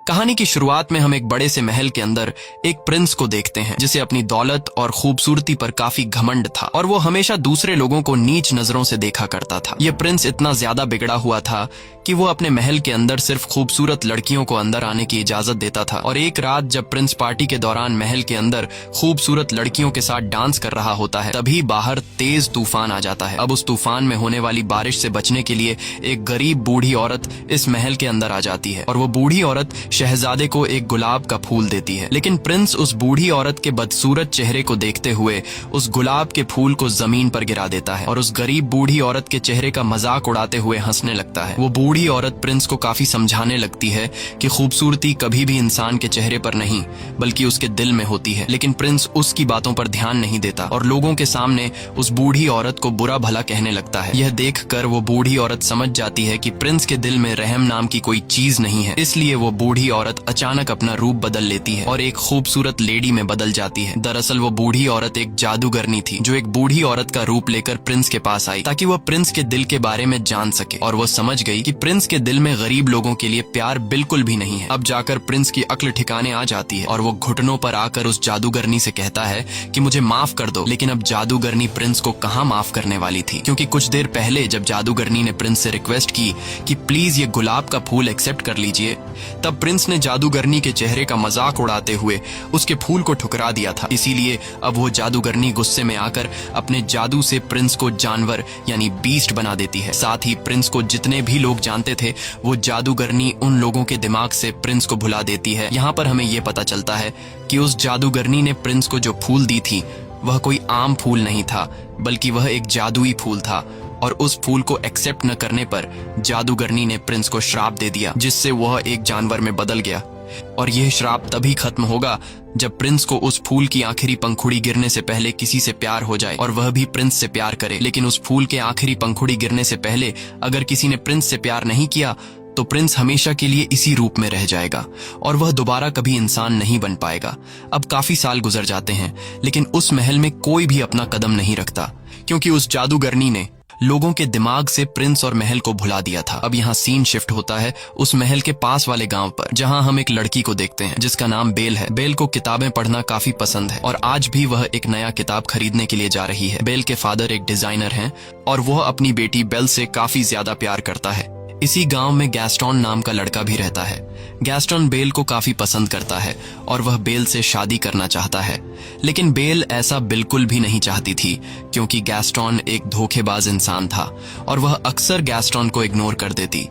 कहानी की शुरुआत में हम एक बड़े से महल के अंदर एक प्रिंस को देखते हैं जिसे अपनी दौलत और खूबसूरती पर काफी घमंड था और वो हमेशा दूसरे लोगों को नीच नजरों से देखा करता था। यह प्रिंस इतना ज्यादा बिगड़ा हुआ था कि वो अपने महल के अंदर सिर्फ खूबसूरत लड़कियों को अंदर आने की इजाजत देता था। और एक रात जब प्रिंस पार्टी के दौरान महल के अंदर खूबसूरत लड़कियों के साथ डांस कर रहा होता है, तभी बाहर तेज तूफान आ जाता है। अब उस तूफान में होने वाली बारिश से बचने के लिए एक गरीब बूढ़ी औरत इस महल के अंदर आ जाती है और वो बूढ़ी औरत शहजादे को एक गुलाब का फूल देती है। लेकिन प्रिंस उस बूढ़ी औरत के बदसूरत चेहरे को देखते हुए उस गुलाब के फूल को जमीन पर गिरा देता है और उस गरीब बूढ़ी औरत के चेहरे का मजाक उड़ाते हुए हंसने लगता है। वो बूढ़ी औरत प्रिंस को काफी समझाने लगती है कि खूबसूरती कभी भी इंसान के चेहरे पर नहीं बल्कि उसके दिल में होती है। लेकिन प्रिंस उसकी बातों पर ध्यान नहीं देता और लोगों के सामने उस बूढ़ी औरत को बुरा भला कहने लगता है। यह देखकर वो बूढ़ी औरत समझ जाती है कि प्रिंस के दिल में रहम नाम की कोई चीज नहीं है। इसलिए वो बूढ़ी औरत अचानक अपना रूप बदल लेती है और एक खूबसूरत लेडी में बदल जाती है। दरअसल वो बूढ़ी औरत एक जादूगरनी थी जो एक बूढ़ी औरत का रूप लेकर प्रिंस के पास आई ताकि वह प्रिंस के दिल के बारे में जान सके। और वो समझ गई कि प्रिंस के दिल में गरीब लोगों के लिए प्यार बिल्कुल भी नहीं है। अब जाकर प्रिंस की अक्ल ठिकाने आ जाती है और वो घुटनों पर आकर उस जादूगरनी से कहता है कि मुझे माफ कर दो। लेकिन अब जादूगरनी प्रिंस को कहाँ माफ करने वाली थी, क्योंकि कुछ देर पहले जब जादूगरनी ने प्रिंस से रिक्वेस्ट की कि प्लीज ये गुलाब का फूल एक्सेप्ट कर लीजिए, तब प्रिंस ने जादूगरनी के चेहरे का मजाक उड़ाते हुए उसके फूल को ठुकरा दिया था। इसीलिए अब वो जादूगरनी गुस्से में आकर अपने जादू से प्रिंस को जानवर यानी बीस्ट बना देती है। साथ ही प्रिंस को जितने भी लोग जानते थे वो जादूगरनी उन लोगों के दिमाग से प्रिंस को भुला देती है। यहाँ पर हमें ये पता चलता है कि उस जादूगरनी ने प्रिंस को जो फूल दी थी वह कोई आम फूल नहीं था बल्कि वह एक जादुई फूल था। और उस फूल को एक्सेप्ट न करने पर जादूगरनी ने प्रिंस को श्राप दे दिया जिससे वह एक जानवर में बदल गया। और यह श्राप तभी खत्म होगा जब प्रिंस को उस फूल की आखिरी पंखुड़ी गिरने से पहले किसी से प्यार हो जाए और वह भी प्रिंस से प्यार करे। लेकिन उस फूल के आखिरी पंखुड़ी गिरने से पहले अगर किसी ने प्रिंस से प्यार नहीं किया तो प्रिंस हमेशा के लिए इसी रूप में रह जाएगा और वह दोबारा कभी इंसान नहीं बन पाएगा। अब काफी साल गुजर जाते हैं लेकिन उस महल में कोई भी अपना कदम नहीं रखता क्योंकि उस जादूगरनी ने लोगों के दिमाग से प्रिंस और महल को भुला दिया था। अब यहाँ सीन शिफ्ट होता है उस महल के पास वाले गांव पर जहाँ हम एक लड़की को देखते हैं जिसका नाम बेल है। बेल को किताबें पढ़ना काफी पसंद है और आज भी वह एक नया किताब खरीदने के लिए जा रही है। बेल के फादर एक डिजाइनर हैं और वह अपनी बेटी बेल से काफी ज्यादा प्यार करता है। इसी गांव में गैस्टोन नाम का लड़का भी रहता है। गैस्टोन बेल को काफी पसंद करता है और वह बेल से शादी करना चाहता है। लेकिन बेल ऐसा बिल्कुल भी नहीं चाहती थी क्योंकि गैस्टोन एक धोखेबाज इंसान था और वह अक्सर गैस्टोन को इग्नोर कर देती।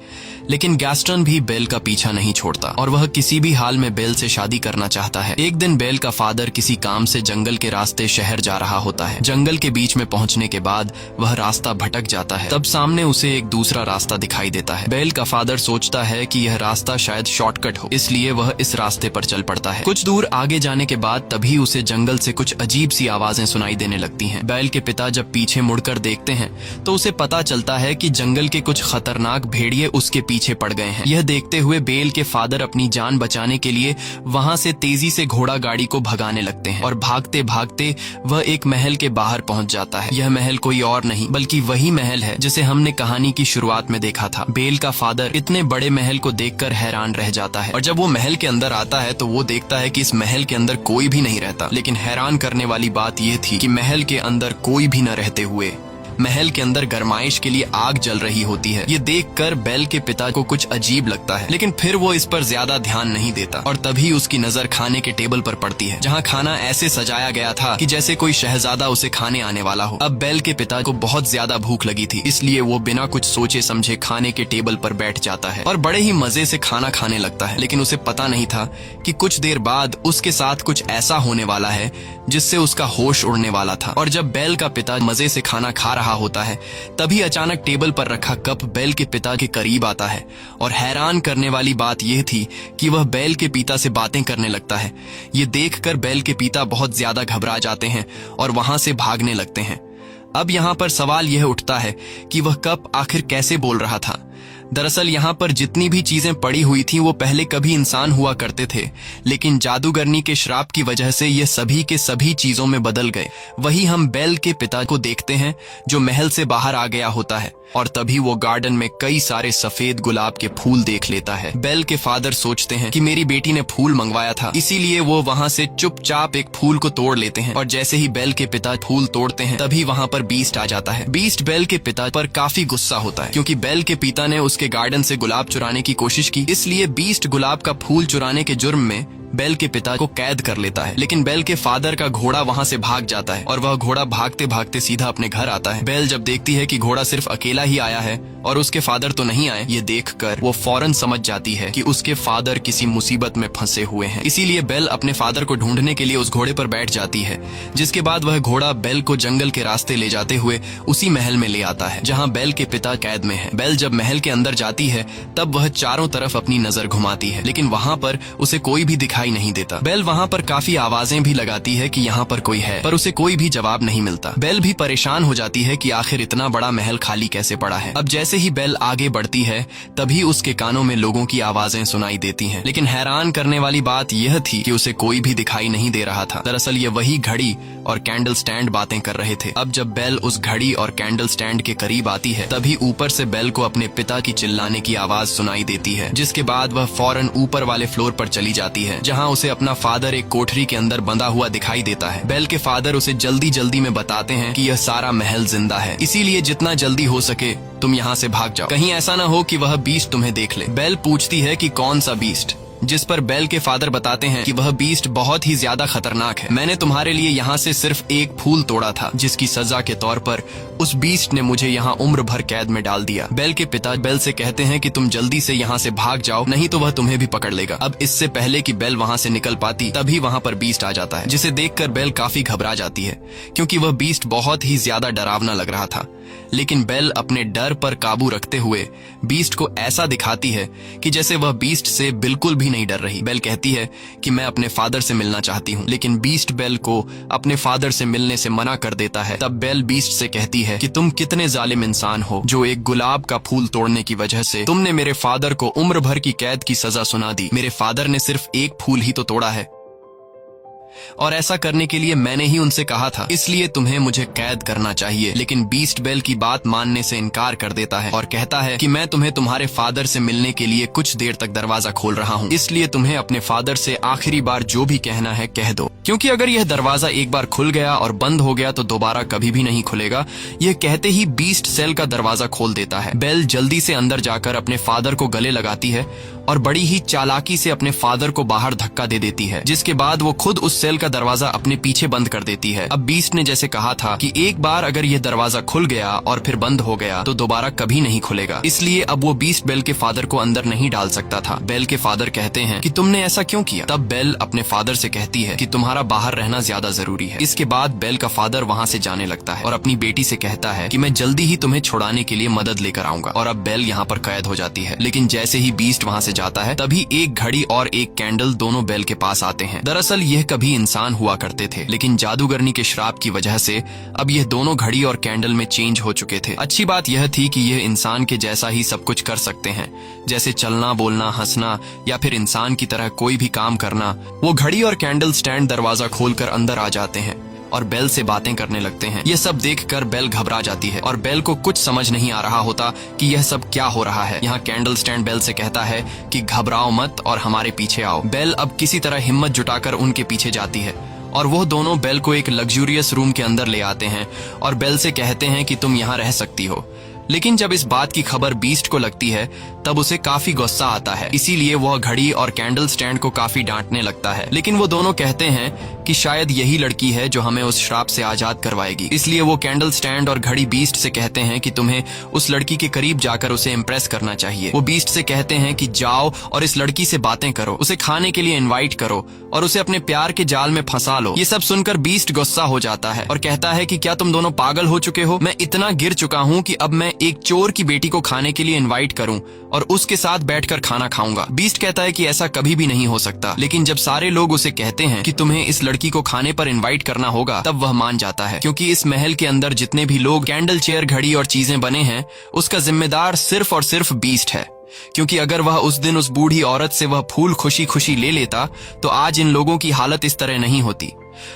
लेकिन गैस्टोन भी बेल का पीछा नहीं छोड़ता और वह किसी भी हाल में बेल से शादी करना चाहता है। एक दिन बेल का फादर किसी काम से जंगल के रास्ते शहर जा रहा होता है। जंगल के बीच में पहुंचने के बाद वह रास्ता भटक जाता है। तब सामने उसे एक दूसरा रास्ता दिखाई देता है। बेल का फादर सोचता है कि यह रास्ता शायद शॉर्टकट हो, इसलिए वह इस रास्ते पर चल पड़ता है। कुछ दूर आगे जाने के बाद तभी उसे जंगल से कुछ अजीब सी आवाजें सुनाई देने लगती हैं। बेल के पिता जब पीछे मुड़कर देखते हैं तो उसे पता चलता है कि जंगल के कुछ खतरनाक भेड़िए उसके पीछे पड़ गए हैं। यह देखते हुए बेल के फादर अपनी जान बचाने के लिए वहां से तेजी से घोड़ा गाड़ी को भगाने लगते हैं और भागते भागते वह एक महल के बाहर पहुंच जाता है। यह महल कोई और नहीं बल्कि वही महल है जिसे हमने कहानी की शुरुआत में देखा था। बेल का फादर इतने बड़े महल को देखकर हैरान रह जाता है और जब वो महल के अंदर आता है तो वो देखता है कि इस महल के अंदर कोई भी नहीं रहता। लेकिन हैरान करने वाली बात यह थी कि महल के अंदर कोई भी न रहते हुए महल के अंदर गरमाइश के लिए आग जल रही होती है। ये देखकर बेल के पिता को कुछ अजीब लगता है लेकिन फिर वो इस पर ज्यादा ध्यान नहीं देता और तभी उसकी नजर खाने के टेबल पर पड़ती है जहाँ खाना ऐसे सजाया गया था कि जैसे कोई शहजादा उसे खाने आने वाला हो। अब बेल के पिता को बहुत ज्यादा भूख लगी थी इसलिए वो बिना कुछ सोचे समझे खाने के टेबल पर बैठ जाता है और बड़े ही मजे से खाना खाने लगता है। लेकिन उसे पता नहीं था कि कुछ देर बाद उसके साथ कुछ ऐसा होने वाला है जिससे उसका होश उड़ने वाला था। और जब बेल का पिता मजे से खाना खा रहा होता है तभी अचानक टेबल पर रखा कप बेल के पिता के करीब आता है और हैरान करने वाली बात यह थी कि वह बेल के पिता से बातें करने लगता है। ये देखकर बेल के पिता बहुत ज्यादा घबरा जाते हैं और वहां से भागने लगते हैं। अब यहाँ पर सवाल यह उठता है कि वह कप आखिर कैसे बोल रहा था। दरअसल यहाँ पर जितनी भी चीजें पड़ी हुई थी वो पहले कभी इंसान हुआ करते थे, लेकिन जादूगरनी के श्राप की वजह से ये सभी के सभी चीजों में बदल गए। वही हम बेल के पिता को देखते हैं जो महल से बाहर आ गया होता है और तभी वो गार्डन में कई सारे सफेद गुलाब के फूल देख लेता है। बेल के फादर सोचते हैं कि मेरी बेटी ने फूल मंगवाया था, इसीलिए वो वहाँ से चुपचाप एक फूल को तोड़ लेते हैं और जैसे ही बेल के पिता फूल तोड़ते हैं तभी वहाँ पर बीस्ट आ जाता है। बीस्ट बेल के पिता पर काफी गुस्सा होता है क्योंकि बेल के पिता ने उसके गार्डन से गुलाब चुराने की कोशिश की, इसलिए बीस्ट गुलाब का फूल चुराने के जुर्म में बेल के पिता को कैद कर लेता है। लेकिन बेल के फादर का घोड़ा वहाँ से भाग जाता है और वह घोड़ा भागते भागते सीधा अपने घर आता है। बेल जब देखती है कि घोड़ा सिर्फ अकेला ही आया है और उसके फादर तो नहीं आए, ये देखकर वो फौरन समझ जाती है कि उसके फादर किसी मुसीबत में फंसे हुए हैं। इसीलिए बेल अपने फादर को ढूंढने के लिए उस घोड़े पर बैठ जाती है, जिसके बाद वह घोड़ा बेल को जंगल के रास्ते ले जाते हुए उसी महल में ले आता है जहाँ बेल के पिता कैद में है। बेल जब महल के अंदर जाती है तब वह चारों तरफ अपनी नजर घुमाती है, लेकिन वहाँ पर उसे कोई भी दिखाई नहीं देता। बेल वहाँ पर काफी आवाजें भी लगाती है कि यहाँ पर कोई है, पर उसे कोई भी जवाब नहीं मिलता। बेल भी परेशान हो जाती है कि आखिर इतना बड़ा महल खाली कैसे पड़ा है। अब जैसे ही बेल आगे बढ़ती है तभी उसके कानों में लोगों की आवाजें सुनाई देती हैं, लेकिन हैरान करने वाली बात यह थी कि उसे कोई भी दिखाई नहीं दे रहा था। दरअसल ये वही घड़ी और कैंडल स्टैंड बातें कर रहे थे। अब जब बेल उस घड़ी और कैंडल स्टैंड के करीब आती है तभी ऊपर से बेल को अपने पिता की चिल्लाने की आवाज सुनाई देती है, जिसके बाद वह फौरन ऊपर वाले फ्लोर पर चली जाती है जहाँ उसे अपना फादर एक कोठरी के अंदर बंधा हुआ दिखाई देता है। बेल के फादर उसे जल्दी जल्दी में बताते हैं कि यह सारा महल जिंदा है, इसीलिए जितना जल्दी हो सके तुम यहाँ से भाग जाओ, कहीं ऐसा ना हो कि वह बीस्ट तुम्हें देख ले। बेल पूछती है कि कौन सा बीस्ट, जिस पर बेल के फादर बताते हैं कि वह बीस्ट बहुत ही ज्यादा खतरनाक है। मैंने तुम्हारे लिए यहाँ से सिर्फ एक फूल तोड़ा था, जिसकी सजा के तौर पर उस बीस्ट ने मुझे यहाँ उम्र भर कैद में डाल दिया। बेल के पिता बेल से कहते हैं कि तुम जल्दी से यहाँ से भाग जाओ, नहीं तो वह तुम्हें भी पकड़ लेगा। अब इससे पहले कि बेल वहाँ से निकल पाती तभी वहाँ पर बीस्ट आ जाता है, जिसे देखकर बेल काफी घबरा जाती है क्योंकि वह बीस्ट बहुत ही ज्यादा डरावना लग रहा था। लेकिन बेल अपने डर पर काबू रखते हुए बीस्ट को ऐसा दिखाती है कि जैसे वह बीस्ट से बिल्कुल भी नहीं डर रही। बेल कहती है कि मैं अपने फादर से मिलना चाहती हूँ, लेकिन बीस्ट बेल को अपने फादर से मिलने से मना कर देता है। तब बेल बीस्ट से कहती है कि तुम कितने जालिम इंसान हो जो एक गुलाब का फूल तोड़ने की वजह से तुमने मेरे फादर को उम्र भर की कैद की सजा सुना दी। मेरे फादर ने सिर्फ एक फूल ही तो तोड़ा है और ऐसा करने के लिए मैंने ही उनसे कहा था, इसलिए तुम्हें मुझे कैद करना चाहिए। लेकिन बीस्ट बेल की बात मानने से इनकार कर देता है और कहता है कि मैं तुम्हें तुम्हारे फादर से मिलने के लिए कुछ देर तक दरवाजा खोल रहा हूँ, इसलिए तुम्हें अपने फादर से आखिरी बार जो भी कहना है कह दो, क्योंकि अगर यह दरवाजा एक बार खुल गया और बंद हो गया तो दोबारा कभी भी नहीं खुलेगा। यह कहते ही बीस्ट सेल का दरवाजा खोल देता है। बेल जल्दी से अंदर जाकर अपने फादर को गले लगाती है और बड़ी ही चालाकी से अपने फादर को बाहर धक्का दे देती है, जिसके बाद वो खुद उस सेल का दरवाजा अपने पीछे बंद कर देती है। अब बीस्ट ने जैसे कहा था कि एक बार अगर यह दरवाजा खुल गया और फिर बंद हो गया तो दोबारा कभी नहीं खुलेगा, इसलिए अब वो बीस्ट बेल के फादर को अंदर नहीं डाल सकता था। बेल के फादर कहते हैं कि तुमने ऐसा क्यों किया? तब बेल अपने फादर से कहती है कि तुम्हारा बाहर रहना ज्यादा जरूरी है। इसके बाद बेल का फादर वहाँ से जाने लगता है और अपनी बेटी से कहता है कि मैं जल्दी ही तुम्हें छुड़ाने के लिए मदद लेकर आऊंगा। और अब बेल यहाँ पर कैद हो जाती है। लेकिन जैसे ही बीस्ट वहाँ से जाता है तभी एक घड़ी और एक कैंडल दोनों बेल के पास आते हैं। दरअसल यह कभी इंसान हुआ करते थे, लेकिन जादूगरनी के श्राप की वजह से अब यह दोनों घड़ी और कैंडल में चेंज हो चुके थे। अच्छी बात यह थी कि यह इंसान के जैसा ही सब कुछ कर सकते हैं, जैसे चलना, बोलना, हंसना या फिर इंसान की तरह कोई भी काम करना। वो घड़ी और कैंडल स्टैंड दरवाजा खोलकर अंदर आ जाते हैं और बेल से बातें करने लगते हैं। ये सब देखकर बेल घबरा जाती है और बेल को कुछ समझ नहीं आ रहा होता कि यह सब क्या हो रहा है। यहाँ कैंडल स्टैंड बेल से कहता है कि घबराओ मत और हमारे पीछे आओ। बेल अब किसी तरह हिम्मत जुटाकर उनके पीछे जाती है और वो दोनों बेल को एक लग्जूरियस रूम के अंदर ले आते हैं और बेल से कहते हैं कि तुम यहाँ रह सकती हो। लेकिन जब इस बात की खबर बीस्ट को लगती है तब उसे काफी गुस्सा आता है, इसीलिए वह घड़ी और कैंडल स्टैंड को काफी डांटने लगता है। लेकिन वो दोनों कहते हैं कि शायद यही लड़की है जो हमें उस श्राप से आजाद करवाएगी, इसलिए वो कैंडल स्टैंड और घड़ी बीस्ट से कहते हैं कि तुम्हें उस लड़की के करीब जाकर उसे इम्प्रेस करना चाहिए। वो बीस्ट से कहते हैं कि जाओ और इस लड़की से बातें करो, उसे खाने के लिए इन्वाइट करो और उसे अपने प्यार के जाल में फंसा लो। ये सब सुनकर बीस्ट गुस्सा हो जाता है और कहता है कि क्या तुम दोनों पागल हो चुके हो? मैं इतना गिर चुका हूँ कि अब मैं एक चोर की बेटी को खाने के लिए इनवाइट करूं और उसके साथ बैठकर खाना खाऊंगा। बीस्ट कहता है कि ऐसा कभी भी नहीं हो सकता, लेकिन जब सारे लोग उसे कहते हैं कि तुम्हें इस लड़की को खाने पर इनवाइट करना होगा, तब वह मान जाता है, क्योंकि इस महल के अंदर जितने भी लोग कैंडल चेयर, घड़ी और चीजें बने हैं, उसका जिम्मेदार सिर्फ और सिर्फ बीस्ट है। क्योंकि अगर वह उस दिन उस बूढ़ी औरत से वह फूल खुशी खुशी ले लेता तो आज इन लोगों की हालत इस तरह नहीं होती।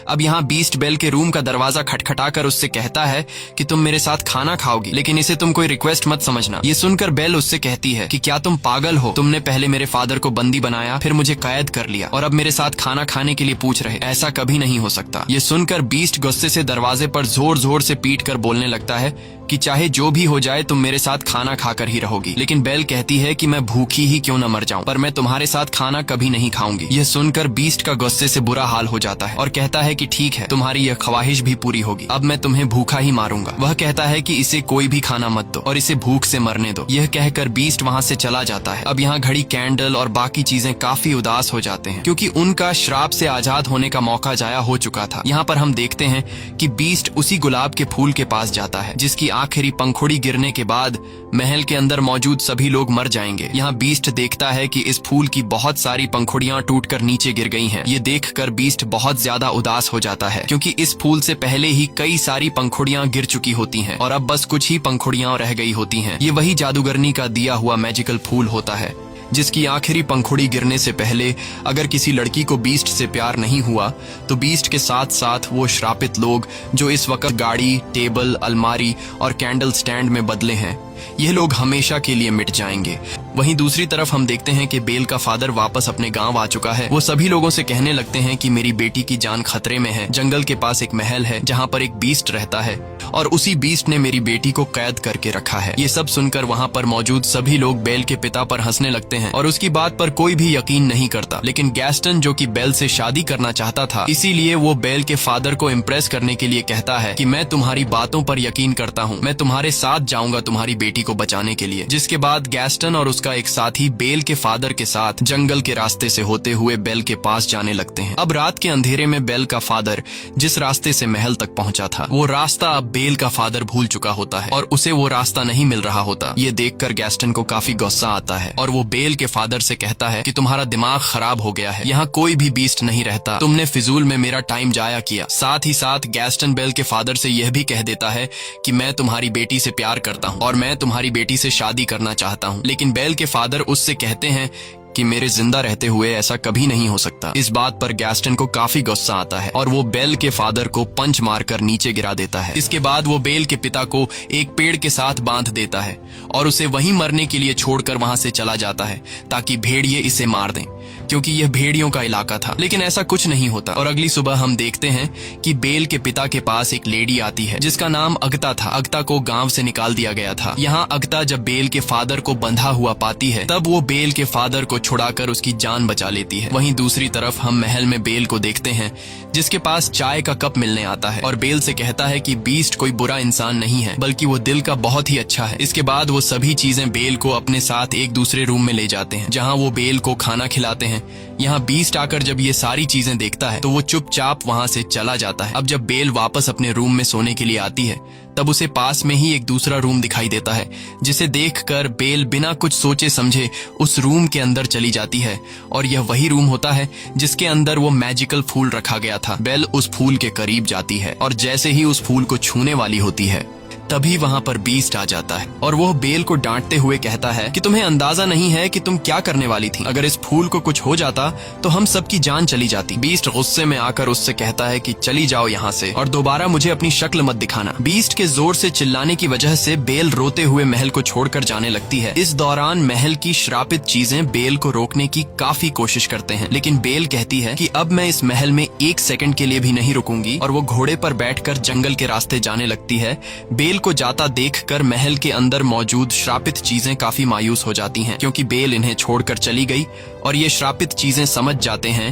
अब यहाँ बीस्ट बेल के रूम का दरवाजा खटखटाकर उससे कहता है कि तुम मेरे साथ खाना खाओगी, लेकिन इसे तुम कोई रिक्वेस्ट मत समझना। ये सुनकर बेल उससे कहती है कि क्या तुम पागल हो? तुमने पहले मेरे फादर को बंदी बनाया, फिर मुझे कैद कर लिया और अब मेरे साथ खाना खाने के लिए पूछ रहे। ऐसा कभी नहीं हो सकता। ये सुनकर बीस्ट गुस्से से दरवाजे पर जोर जोर से पीट कर बोलने लगता है कि चाहे जो भी हो जाए तुम मेरे साथ खाना खाकर ही रहोगी। लेकिन बेल कहती है कि मैं भूखी ही क्यों न मर जाऊं, पर मैं तुम्हारे साथ खाना कभी नहीं खाऊंगी। यह सुनकर बीस्ट का गुस्से से बुरा हाल हो जाता है और कहता है कि ठीक है, तुम्हारी यह ख्वाहिश भी पूरी होगी, अब मैं तुम्हें भूखा ही मारूंगा। वह कहता है कि इसे कोई भी खाना मत दो और इसे भूख से मरने दो। यह कहकर बीस्ट वहाँ से चला जाता है। अब यहाँ घड़ी, कैंडल और बाकी चीजें काफी उदास हो जाते हैं, क्योंकि उनका श्राप से आजाद होने का मौका जाया हो चुका था। यहाँ पर हम देखते हैं कि बीस्ट उसी गुलाब के फूल के पास जाता है जिसकी आखिरी पंखुड़ी गिरने के बाद महल के अंदर मौजूद सभी लोग मर जाएंगे। यहाँ बीस्ट देखता है कि इस फूल की बहुत सारी पंखुड़ियां टूटकर नीचे गिर गई हैं। ये देखकर बीस्ट बहुत ज्यादा उदास हो जाता है, क्योंकि इस फूल से पहले ही कई सारी पंखुड़ियां गिर चुकी होती हैं और अब बस कुछ ही पंखुड़ियां रह गई होती हैं। ये वही जादूगरनी का दिया हुआ मैजिकल फूल होता है जिसकी आखिरी पंखुड़ी गिरने से पहले अगर किसी लड़की को बीस्ट से प्यार नहीं हुआ तो बीस्ट के साथ साथ वो श्रापित लोग जो इस वक्त गाड़ी, टेबल, अलमारी और कैंडल स्टैंड में बदले हैं, यह लोग हमेशा के लिए मिट जाएंगे। वहीं दूसरी तरफ हम देखते हैं कि बेल का फादर वापस अपने गांव आ चुका है। वो सभी लोगों से कहने लगते हैं कि मेरी बेटी की जान खतरे में है। जंगल के पास एक महल है जहां पर एक बीस्ट रहता है और उसी बीस्ट ने मेरी बेटी को कैद करके रखा है। ये सब सुनकर वहां पर मौजूद सभी लोग बेल के पिता पर हंसने लगते हैं और उसकी बात पर कोई भी यकीन नहीं करता। लेकिन गैस्टन, जो कि बेल से शादी करना चाहता था, इसीलिए वो बेल के फादर को इम्प्रेस करने के लिए कहता है कि मैं तुम्हारी बातों पर यकीन करता हूँ, मैं तुम्हारे साथ जाऊंगा तुम्हारी बेटी को बचाने के लिए। जिसके बाद गैस्टन और उसका एक साथी बेल के फादर के साथ जंगल के रास्ते से होते हुए बेल के पास जाने लगते हैं। अब रात के अंधेरे में बेल का फादर जिस रास्ते से महल तक पहुंचा था, वो रास्ता अब बेल का फादर भूल चुका होता है और उसे वो रास्ता नहीं मिल रहा होता। ये देखकर गैस्टन को काफी गुस्सा आता है और वो बेल के फादर से कहता है कि तुम्हारा दिमाग खराब हो गया है, यहाँ कोई भी बीस्ट नहीं रहता, तुमने फिजूल में मेरा टाइम जाया किया। साथ ही साथ गैस्टन बेल के फादर से यह भी कह देता है कि मैं तुम्हारी बेटी से प्यार करता हूँ और मैं तुम्हारी बेटी से शादी करना चाहता हूँ। लेकिन बेल के फादर उससे कहते हैं कि मेरे जिंदा रहते हुए ऐसा कभी नहीं हो सकता। इस बात पर गैस्टन को काफी गुस्सा आता है और वो बेल के फादर को पंच मारकर नीचे गिरा देता है। इसके बाद वो बेल के पिता को एक पेड़ के साथ बांध देता है और उसे वहीं मरने के लिए छोड़कर वहां से चला जाता है ताकि भेड़िए इसे मार दें, क्योंकि यह भेड़ियों का इलाका था। लेकिन ऐसा कुछ नहीं होता और अगली सुबह हम देखते हैं कि बेल के पिता के पास एक लेडी आती है जिसका नाम अगता था। अगता को गांव से निकाल दिया गया था। यहाँ अगता जब बेल के फादर को बंधा हुआ पाती है तब वो बेल के फादर को छुड़ाकर उसकी जान बचा लेती है। वहीं दूसरी तरफ हम महल में बेल को देखते हैं जिसके पास चाय का कप मिलने आता है और बेल से कहता है कि बीस्ट कोई बुरा इंसान नहीं है, बल्कि वो दिल का बहुत ही अच्छा है। इसके बाद वो सभी चीजें बेल को अपने साथ एक दूसरे रूम में ले जाते हैं जहाँ वो बेल को खाना खिलाते हैं। यहाँ बीस्ट आकर जब ये सारी चीजें देखता है तो वो चुपचाप वहाँ से चला जाता है। अब जब बेल वापस अपने रूम में सोने के लिए आती है तब उसे पास में ही एक दूसरा रूम दिखाई देता है, जिसे देखकर बेल बिना कुछ सोचे समझे उस रूम के अंदर चली जाती है और यह वही रूम होता है जिसके अंदर वो मैजिकल फूल रखा गया था। बेल उस फूल के करीब जाती है और जैसे ही उस फूल को छूने वाली होती है तभी वहाँ पर बीस्ट आ जाता है और वो बेल को डांटते हुए कहता है कि तुम्हें अंदाजा नहीं है कि तुम क्या करने वाली थी। अगर इस फूल को कुछ हो जाता तो हम सबकी जान चली जाती। बीस्ट गुस्से में आकर उससे कहता है कि चली जाओ यहाँ से और दोबारा मुझे अपनी शक्ल मत दिखाना। बीस्ट के जोर से चिल्लाने की वजह से बेल रोते हुए महल को छोड़कर जाने लगती है। इस दौरान महल की श्रापित चीजें बेल को रोकने की काफी कोशिश करते हैं, लेकिन बेल कहती है कि अब मैं इस महल में एक सेकंड के लिए भी नहीं रुकूंगी और वो घोड़े पर बैठकर जंगल के रास्ते जाने लगती है। बेल को जाता देखकर महल के अंदर मौजूद श्रापित चीजें काफी मायूस हो जाती हैं, क्योंकि बेल इन्हें छोड़कर चली गई और ये श्रापित चीजें समझ जाते हैं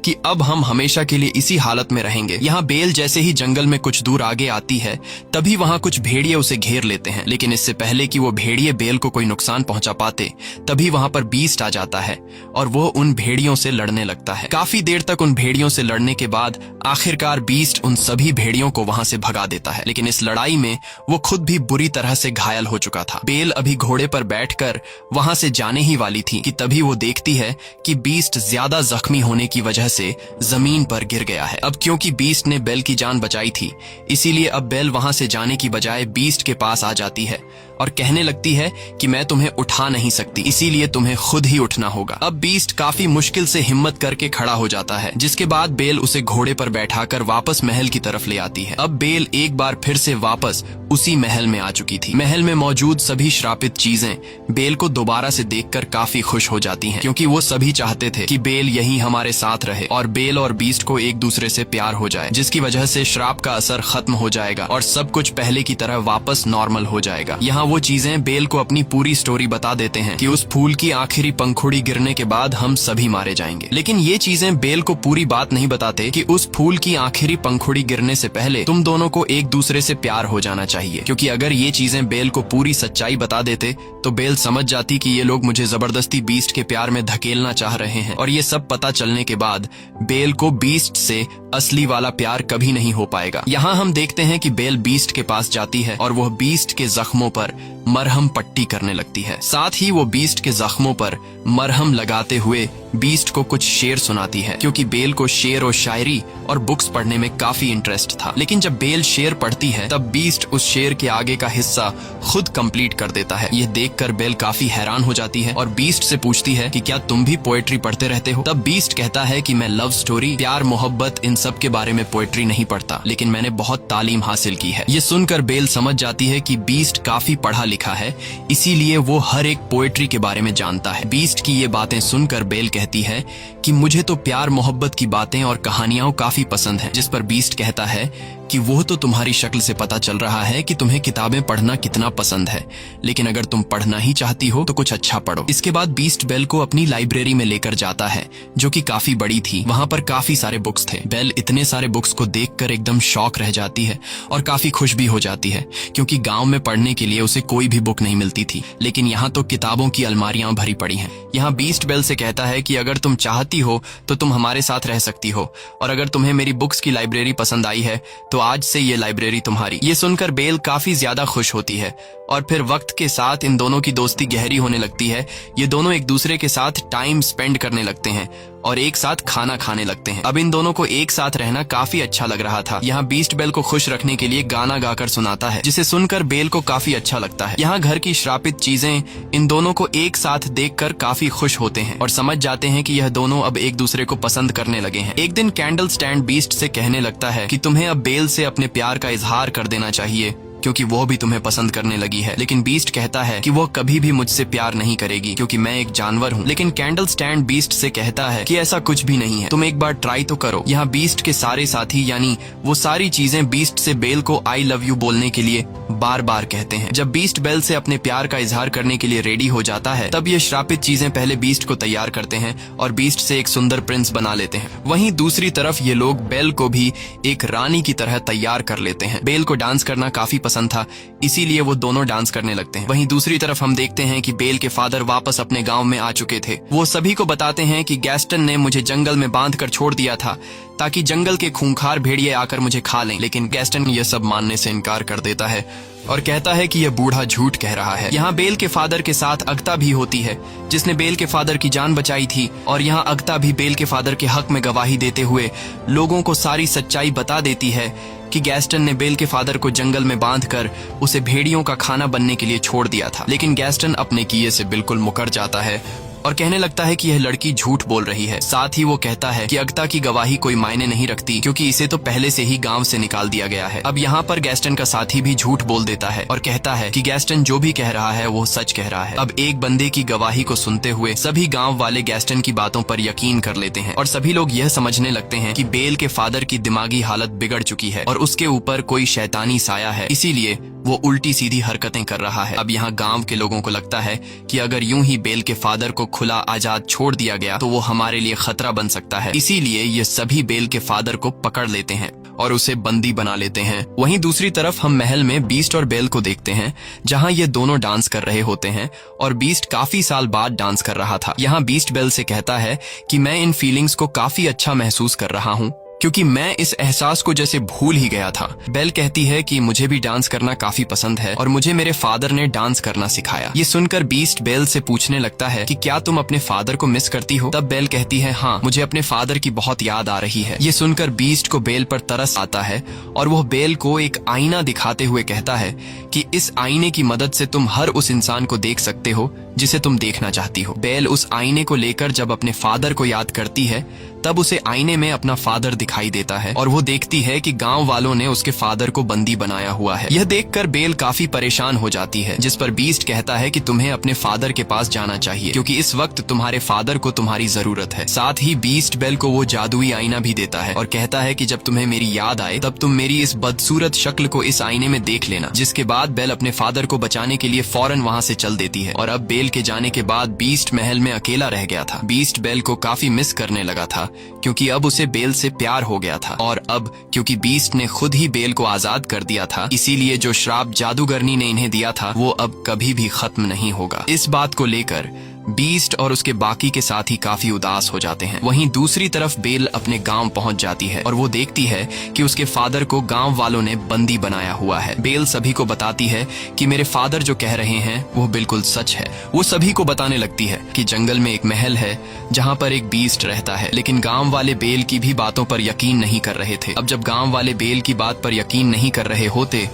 कि अब हम हमेशा के लिए इसी हालत में रहेंगे। यहाँ बेल जैसे ही जंगल में कुछ दूर आगे आती है तभी वहाँ कुछ भेड़िए उसे घेर लेते हैं, लेकिन इससे पहले कि वो भेड़िए बेल को कोई नुकसान पहुंचा पाते तभी वहाँ पर बीस्ट आ जाता है और वो उन भेड़ियों से लड़ने लगता है। काफी देर तक उन भेड़ियों से लड़ने के बाद आखिरकार बीस्ट उन सभी भेड़ियों को वहाँ से भगा देता है, लेकिन इस लड़ाई में वो खुद भी बुरी तरह से घायल हो चुका था। बेल अभी घोड़े पर बैठकर वहाँ से जाने ही वाली थी कि तभी वो देखती है कि बीस्ट ज्यादा जख्मी होने की वजह से जमीन पर गिर गया है। अब क्योंकि बीस्ट ने बेल की जान बचाई थी, इसीलिए अब बेल वहां से जाने की बजाय बीस्ट के पास आ जाती है और कहने लगती है कि मैं तुम्हें उठा नहीं सकती, इसीलिए तुम्हें खुद ही उठना होगा। अब बीस्ट काफी मुश्किल से हिम्मत करके खड़ा हो जाता है, जिसके बाद बेल उसे घोड़े पर बैठाकर वापस महल की तरफ ले आती है। अब बेल एक बार फिर से वापस उसी महल में आ चुकी थी। महल में मौजूद सभी श्रापित चीजें बेल को दोबारा से देखकर काफी खुश हो जाती हैं, क्योंकि वो सभी चाहते थे कि बेल यहीं हमारे साथ रहे और बेल और बीस्ट को एक दूसरे से प्यार हो जाए, जिसकी वजह से श्राप का असर खत्म हो जाएगा और सब कुछ पहले की तरह वापस नॉर्मल हो जाएगा। यहाँ वो चीजें बेल को अपनी पूरी स्टोरी बता देते हैं कि उस फूल की आखिरी पंखुड़ी गिरने के बाद हम सभी मारे जाएंगे, लेकिन ये चीजें बेल को पूरी बात नहीं बताते कि उस फूल की आखिरी पंखुड़ी गिरने से पहले तुम दोनों को एक दूसरे से प्यार हो जाना चाहिए, क्योंकि अगर ये चीजें बेल को पूरी सच्चाई बता देते तो बेल समझ जाती कि ये लोग मुझे जबरदस्ती बीस्ट के प्यार में धकेलना चाह रहे हैं, और ये सब पता चलने के बाद बेल को बीस्ट से असली वाला प्यार कभी नहीं हो पाएगा। यहाँ हम देखते हैं कि बेल बीस्ट के पास जाती है और वह बीस्ट के जख्मों पर मरहम पट्टी करने लगती है। साथ ही वो बीस्ट के जख्मों पर मरहम लगाते हुए बीस्ट को कुछ शेर सुनाती है, क्योंकि बेल को शेर और शायरी और बुक्स पढ़ने में काफी इंटरेस्ट था। लेकिन जब बेल शेर पढ़ती है तब बीस्ट उस शेर के आगे का हिस्सा खुद कंप्लीट कर देता है। यह देखकर बेल काफी हैरान हो जाती है और बीस्ट से पूछती है कि क्या तुम भी पोएट्री पढ़ते रहते हो? तब बीस्ट कहता है कि मैं लव स्टोरी, प्यार, मोहब्बत, इन सब के बारे में पोएट्री नहीं पढ़ता, लेकिन मैंने बहुत तालीम हासिल की है। ये सुनकर बेल समझ जाती है कि बीस्ट काफी पढ़ा लिखा है, इसीलिए वो हर एक पोएट्री के बारे में जानता है। बीस्ट की ये बातें सुनकर बेल कहती है कि मुझे तो प्यार मोहब्बत की बातें और कहानियां काफी पसंद हैं, जिस पर बीस्ट कहता है कि वो तो तुम्हारी शक्ल से पता चल रहा है कि तुम्हें किताबें पढ़ना कितना पसंद है, लेकिन अगर तुम पढ़ना ही चाहती हो तो कुछ अच्छा पढ़ो। इसके बाद बीस्ट बेल को अपनी लाइब्रेरी में लेकर जाता है, जो कि काफी बड़ी थी। वहां पर काफी सारे बुक्स थे। बेल इतने सारे बुक्स को देखकर एकदम शॉक रह जाती है और काफी खुश भी हो जाती है, क्योंकि गांव में पढ़ने के लिए उसे कोई भी बुक नहीं मिलती थी, लेकिन यहाँ तो किताबों की अलमारियां भरी पड़ी हैं। यहाँ बीस्ट बेल से कहता है कि अगर तुम चाहती हो तो तुम हमारे साथ रह सकती हो, और अगर तुम्हें मेरी बुक्स की लाइब्रेरी पसंद आई है तो आज से ये लाइब्रेरी तुम्हारी। ये सुनकर बेल काफी ज्यादा खुश होती है और फिर वक्त के साथ इन दोनों की दोस्ती गहरी होने लगती है। ये दोनों एक दूसरे के साथ टाइम स्पेंड करने लगते हैं और एक साथ खाना खाने लगते हैं। अब इन दोनों को एक साथ रहना काफी अच्छा लग रहा था। यहाँ बीस्ट बेल को खुश रखने के लिए गाना गाकर सुनाता है, जिसे सुनकर बेल को काफी अच्छा लगता है। यहाँ घर की श्रापित चीजें इन दोनों को एक साथ देखकर काफी खुश होते हैं और समझ जाते हैं कि यह दोनों अब एक दूसरे को पसंद करने लगे हैं। एक दिन कैंडल स्टैंड बीस्ट से कहने लगता है कि तुम्हें अब बेल से अपने प्यार का इजहार कर देना चाहिए, क्योंकि वो भी तुम्हें पसंद करने लगी है। लेकिन बीस्ट कहता है कि वो कभी भी मुझसे प्यार नहीं करेगी, क्योंकि मैं एक जानवर हूँ। लेकिन कैंडल स्टैंड बीस्ट से कहता है कि ऐसा कुछ भी नहीं है, तुम एक बार ट्राई तो करो। यहाँ बीस्ट के सारे साथी यानी वो सारी चीजें बीस्ट से बेल को आई लव यू बोलने के लिए बार बार कहते हैं। जब बीस्ट बेल से अपने प्यार का इजहार करने के लिए रेडी हो जाता है तब ये श्रापित चीजें पहले बीस्ट को तैयार करते हैं और बीस्ट से एक सुंदर प्रिंस बना लेते हैं। वहीं दूसरी तरफ ये लोग बेल को भी एक रानी की तरह तैयार कर लेते हैं। बेल को डांस करना काफी पसंद था, इसीलिए वो दोनों डांस करने लगते हैं। वहीं दूसरी तरफ हम देखते हैं कि बेल के फादर वापस अपने गांव में आ चुके थे। वो सभी को बताते हैं कि गैस्टन ने मुझे जंगल में बांध कर छोड़ दिया था ताकि जंगल के खूंखार भेड़िए आकर मुझे खा लें, लेकिन गैस्टन यह सब मानने से इनकार कर देता है और कहता है कि यह बूढ़ा झूठ कह रहा है। यहाँ बेल के फादर के साथ अगता भी होती है, जिसने बेल के फादर की जान बचाई थी, और यहाँ अगता भी बेल के फादर के हक में गवाही देते हुए लोगों को सारी सच्चाई बता देती है कि गैस्टन ने बेल के फादर को जंगल में बांधकर उसे भेड़ियों का खाना बनने के लिए छोड़ दिया था। लेकिन गैस्टन अपने किए से बिल्कुल मुकर जाता है और कहने लगता है कि यह लड़की झूठ बोल रही है। साथ ही वो कहता है कि अगता की गवाही कोई मायने नहीं रखती, क्योंकि इसे तो पहले से ही गांव से निकाल दिया गया है। अब यहाँ पर गैस्टन का साथी भी झूठ बोल देता है और कहता है कि गैस्टन जो भी कह रहा है वो सच कह रहा है। अब एक बंदे की गवाही को सुनते हुए सभी गाँव वाले गैस्टन की बातों पर यकीन कर लेते हैं और सभी लोग यह समझने लगते हैं कि बेल के फादर की दिमागी हालत बिगड़ चुकी है और उसके ऊपर कोई शैतानी साया है, इसीलिए वो उल्टी सीधी हरकतें कर रहा है। अब यहाँ गांव के लोगों को लगता है कि अगर यूं ही बेल के फादर को खुला आजाद छोड़ दिया गया तो वो हमारे लिए खतरा बन सकता है। इसीलिए ये सभी बेल के फादर को पकड़ लेते हैं और उसे बंदी बना लेते हैं। वहीं दूसरी तरफ हम महल में बीस्ट और बेल को देखते हैं, जहां ये दोनों डांस कर रहे होते हैं और बीस्ट काफी साल बाद डांस कर रहा था। यहाँ बीस्ट बेल से कहता है कि मैं इन फीलिंग्स को काफी अच्छा महसूस कर रहा हूँ, क्योंकि मैं इस एहसास को जैसे भूल ही गया था। बेल कहती है कि मुझे भी डांस करना काफी पसंद है और मुझे मेरे फादर ने डांस करना सिखाया। ये सुनकर बीस्ट बेल से पूछने लगता है कि क्या तुम अपने फादर को मिस करती हो? तब बेल कहती है, हाँ, मुझे अपने फादर की बहुत याद आ रही है। ये सुनकर बीस्ट को बेल पर तरस आता है और वह बेल को एक आईना दिखाते हुए कहता है कि इस आईने की मदद से तुम हर उस इंसान को देख सकते हो जिसे तुम देखना चाहती हो। बेल उस आईने को लेकर जब अपने फादर को याद करती है तब उसे आईने में अपना फादर दिखाई देता है और वो देखती है कि गांव वालों ने उसके फादर को बंदी बनाया हुआ है। यह देखकर बेल काफी परेशान हो जाती है, जिस पर बीस्ट कहता है कि तुम्हें अपने फादर के पास जाना चाहिए क्योंकि इस वक्त तुम्हारे फादर को तुम्हारी जरूरत है। साथ ही बीस्ट बेल को वो जादुई आईना भी देता है और कहता है कि जब तुम्हें मेरी याद आए तब तुम मेरी इस बदसूरत शक्ल को इस आईने में देख लेना। जिसके बाद बेल अपने फादर को बचाने के लिए फौरन वहाँ से चल देती है और अब बेल के जाने के बाद बीस्ट महल में अकेला रह गया था। बीस्ट बेल को काफी मिस करने लगा था क्योंकि अब उसे बेल से प्यार हो गया था और अब क्योंकि बीस्ट ने खुद ही बेल को आजाद कर दिया था, इसीलिए जो श्राप जादूगरनी ने इन्हें दिया था वो अब कभी भी खत्म नहीं होगा। इस बात को लेकर बीस्ट और उसके बाकी के साथी काफी उदास हो जाते हैं। वहीं दूसरी तरफ बेल अपने गांव पहुंच जाती है और वो देखती है कि उसके फादर को गांव वालों ने बंदी बनाया हुआ है। बेल सभी को बताती है कि मेरे फादर जो कह रहे हैं वो बिल्कुल सच है। वो सभी को बताने लगती है कि जंगल में एक महल है जहां पर एक बीस्ट रहता है, लेकिन गांव वाले बेल की भी बातों पर यकीन नहीं कर रहे थे। अब जब गांव वाले बेल की बात पर यकीन नहीं कर रहे होते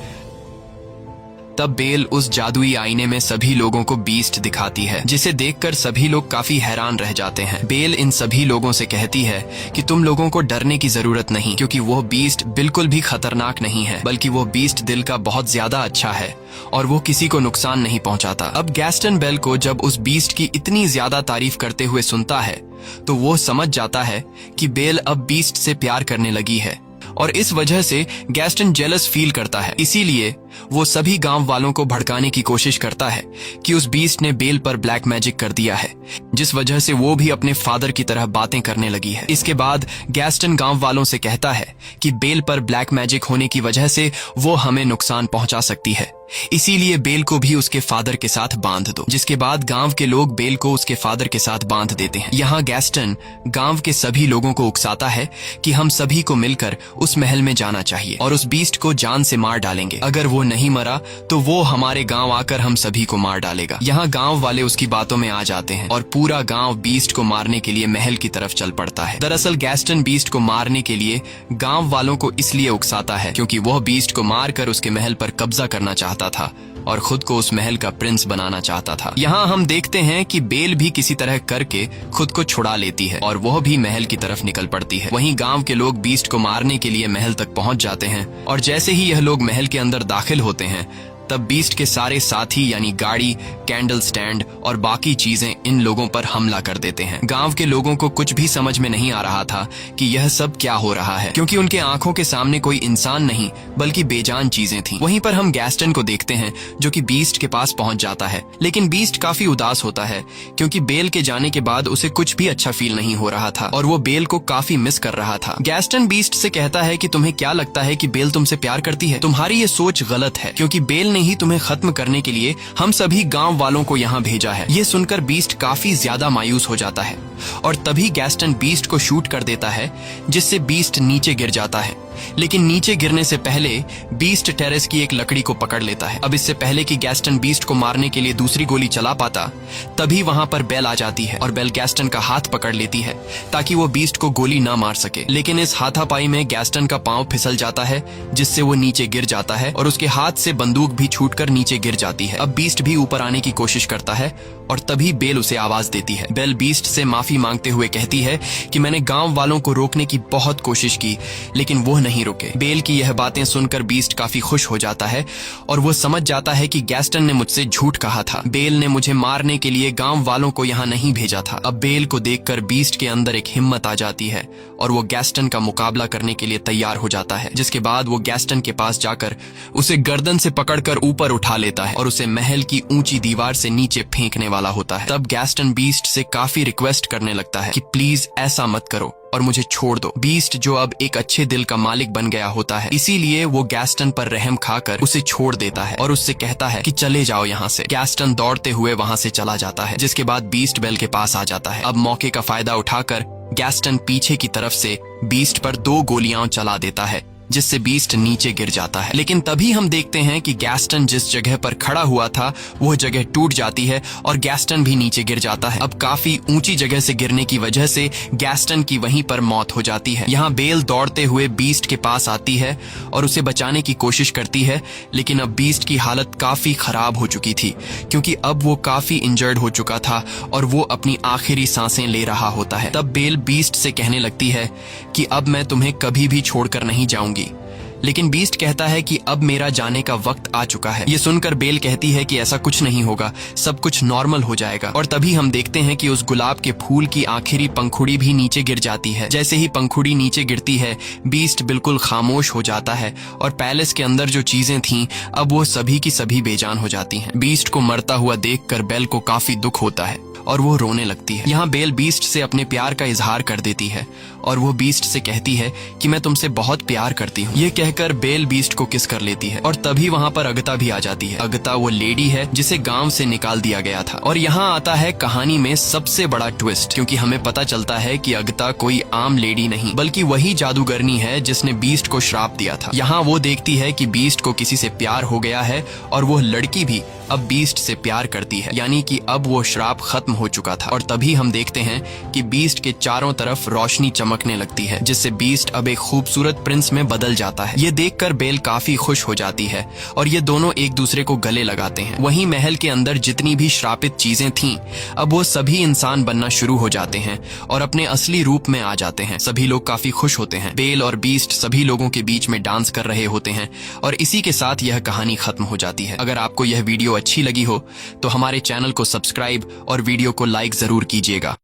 तब बेल उस जादुई आईने में सभी लोगों को बीस्ट दिखाती है, जिसे देखकर सभी लोग काफी हैरान रह जाते हैं। बेल इन सभी लोगों से कहती है कि तुम लोगों को डरने की जरूरत नहीं, क्योंकि वो बीस्ट बिल्कुल भी खतरनाक नहीं है, बल्कि वो बीस्ट दिल का बहुत ज्यादा अच्छा है और वो किसी को नुकसान नहीं पहुंचाता। अब गैस्टन बेल को जब उस बीस्ट की इतनी ज्यादा तारीफ करते हुए सुनता है तो वो समझ जाता है कि बेल अब बीस्ट से प्यार करने लगी है और इस वजह से गैस्टन जेलस फील करता है। इसीलिए वो सभी गांव वालों को भड़काने की कोशिश करता है कि उस बीस्ट ने बेल पर ब्लैक मैजिक कर दिया है, जिस वजह से वो भी अपने फादर की तरह बातें करने लगी है। इसके बाद गैस्टन गांव वालों से कहता है कि बेल पर ब्लैक मैजिक होने की वजह से वो हमें नुकसान पहुंचा सकती है, इसीलिए बेल को भी उसके फादर के साथ बांध दो। जिसके बाद गांव के लोग बेल को उसके फादर के साथ बांध देते हैं। यहाँ गैस्टन गांव के सभी लोगों को उकसाता है कि हम सभी को मिलकर उस महल में जाना चाहिए और उस बीस्ट को जान से मार डालेंगे। अगर वो नहीं मरा तो वो हमारे गांव आकर हम सभी को मार डालेगा। यहाँ गांव वाले उसकी बातों में आ जाते हैं और पूरा गांव बीस्ट को मारने के लिए महल की तरफ चल पड़ता है। दरअसल गैस्टन बीस्ट को मारने के लिए गांव वालों को इसलिए उकसाता है क्योंकि वह बीस्ट को मारकर उसके महल पर कब्जा करना चाहता था और खुद को उस महल का प्रिंस बनाना चाहता था। यहाँ हम देखते हैं कि बेल भी किसी तरह करके खुद को छुड़ा लेती है और वह भी महल की तरफ निकल पड़ती है। वहीं गांव के लोग बीस्ट को मारने के लिए महल तक पहुंच जाते हैं और जैसे ही यह लोग महल के अंदर दाखिल होते हैं तब बीस्ट के सारे साथी यानी गाड़ी, कैंडल स्टैंड और बाकी चीजें इन लोगों पर हमला कर देते हैं। गांव के लोगों को कुछ भी समझ में नहीं आ रहा था कि यह सब क्या हो रहा है, क्योंकि उनके आंखों के सामने कोई इंसान नहीं बल्कि बेजान चीजें थीं। वहीं पर हम गैस्टन को देखते हैं जो कि बीस्ट के पास पहुंच जाता है, लेकिन बीस्ट काफी उदास होता है क्योंकि बेल के जाने के बाद उसे कुछ भी अच्छा फील नहीं हो रहा था और वो बेल को काफी मिस कर रहा था। गैस्टन बीस्ट से कहता है कि तुम्हें क्या लगता है कि बेल तुमसे प्यार करती है? तुम्हारी ये सोच गलत है, क्योंकि बेल ने ही तुम्हें खत्म करने के लिए हम सभी गांव वालों को यहाँ भेजा है। ये सुनकर बीस्ट काफी ज्यादा मायूस हो जाता है और तभी गैस्टन बीस्ट को शूट कर देता है, जिससे बीस्ट नीचे गिर जाता है। लेकिन नीचे गिरने से पहले बीस्ट टेरेस की एक लकड़ी को पकड़ लेता है। अब इससे पहले कि गैस्टन बीस्ट को मारने के लिए दूसरी गोली चला पाता, तभी वहां पर बेल आ जाती है और बेल गैस्टन का हाथ पकड़ लेती है ताकि वो बीस्ट को गोली ना मार सके। लेकिन इस हाथापाई में गैस्टन का पांव फिसल जाता है, जिससे वो नीचे गिर जाता है और उसके हाथ से बंदूक भी छूटकर नीचे गिर जाती है। अब बीस्ट भी ऊपर आने की कोशिश करता है और तभी बेल उसे आवाज देती है। बेल बीस्ट से माफी मांगते हुए कहती है कि मैंने गांव वालों को रोकने की बहुत कोशिश की, लेकिन वो नहीं रुके। बेल की यह बातें सुनकर बीस्ट काफी खुश हो जाता है और वो समझ जाता है कि गैस्टन ने मुझसे झूठ कहा था। बेल ने मुझे मारने के लिए गांव वालों को यहाँ नहीं भेजा था। अब बेल को देखकर बीस्ट के अंदर एक हिम्मत आ जाती है और वो गैस्टन का मुकाबला करने के लिए तैयार हो जाता है, जिसके बाद वो गैस्टन के पास जाकर उसे गर्दन से पकड़कर ऊपर उठा लेता है और उसे महल की ऊंची दीवार से नीचे फेंकने वाला होता है। तब गैस्टन बीस्ट से काफी रिक्वेस्ट करने लगता है कि प्लीज ऐसा मत करो और मुझे छोड़ दो। बीस्ट जो अब एक अच्छे दिल का मालिक बन गया होता है, इसीलिए वो गैस्टन पर रहम खाकर उसे छोड़ देता है और उससे कहता है कि चले जाओ यहाँ से। गैस्टन दौड़ते हुए वहाँ से चला जाता है, जिसके बाद बीस्ट बेल के पास आ जाता है। अब मौके का फायदा उठाकर गैस्टन पीछे की तरफ से बीस्ट पर 2 गोलियां चला देता है, जिससे बीस्ट नीचे गिर जाता है। लेकिन तभी हम देखते हैं कि गैस्टन जिस जगह पर खड़ा हुआ था वह जगह टूट जाती है और गैस्टन भी नीचे गिर जाता है। अब काफी ऊंची जगह से गिरने की वजह से गैस्टन की वहीं पर मौत हो जाती है। यहाँ बेल दौड़ते हुए बीस्ट के पास आती है और उसे बचाने की कोशिश करती है, लेकिन अब बीस्ट की हालत काफी खराब हो चुकी थी, क्योंकि अब वो काफी इंजर्ड हो चुका था और वो अपनी आखिरी सांसें ले रहा होता है। तब बेल बीस्ट से कहने लगती है कि अब मैं तुम्हें कभी भी छोड़कर नहीं जाऊंगी। लेकिन बीस्ट कहता है कि अब मेरा जाने का वक्त आ चुका है। ये सुनकर बेल कहती है कि ऐसा कुछ नहीं होगा, सब कुछ नॉर्मल हो जाएगा। और तभी हम देखते हैं कि उस गुलाब के फूल की आखिरी पंखुड़ी भी नीचे गिर जाती है। जैसे ही पंखुड़ी नीचे गिरती है, बीस्ट बिल्कुल खामोश हो जाता है और पैलेस के अंदर जो चीजें थीं अब वो सभी की सभी बेजान हो जाती हैं। बीस्ट को मरता हुआ देखकर बेल को काफी दुख होता है और वो रोने लगती है। यहाँ बेल बीस्ट से अपने प्यार का इजहार कर देती है और वो बीस्ट से कहती है कि मैं तुमसे बहुत प्यार करती हूँ। ये कहकर बेल बीस्ट को किस कर लेती है और तभी वहाँ पर अगता भी आ जाती है। अगता वो लेडी है जिसे गांव से निकाल दिया गया था। और यहाँ आता है कहानी में सबसे बड़ा ट्विस्ट, क्योंकि हमें पता चलता है कि अगता कोई आम लेडी नहीं बल्कि वही जादूगरनी है जिसने बीस्ट को श्राप दिया था। यहाँ वो देखती है कि बीस्ट को किसी से प्यार हो गया है और वो लड़की भी अब बीस्ट से प्यार करती है, यानी कि अब वो श्राप खत्म हो चुका था। और तभी हम देखते हैं कि बीस्ट के चारों तरफ रोशनी चमकने लगती है, जिससे बीस्ट अब एक खूबसूरत प्रिंस में बदल जाता है। ये देखकर बेल काफी खुश हो जाती है और ये दोनों एक दूसरे को गले लगाते हैं। वहीं महल के अंदर जितनी भी श्रापित चीजें थीं अब वो सभी इंसान बनना शुरू हो जाते हैं और अपने असली रूप में आ जाते हैं। सभी लोग काफी खुश होते हैं। बेल और बीस्ट सभी लोगों के बीच में डांस कर रहे होते हैं और इसी के साथ यह कहानी खत्म हो जाती है। अगर आपको यह वीडियो अच्छी लगी हो तो हमारे चैनल को सब्सक्राइब और वीडियो को लाइक जरूर कीजिएगा।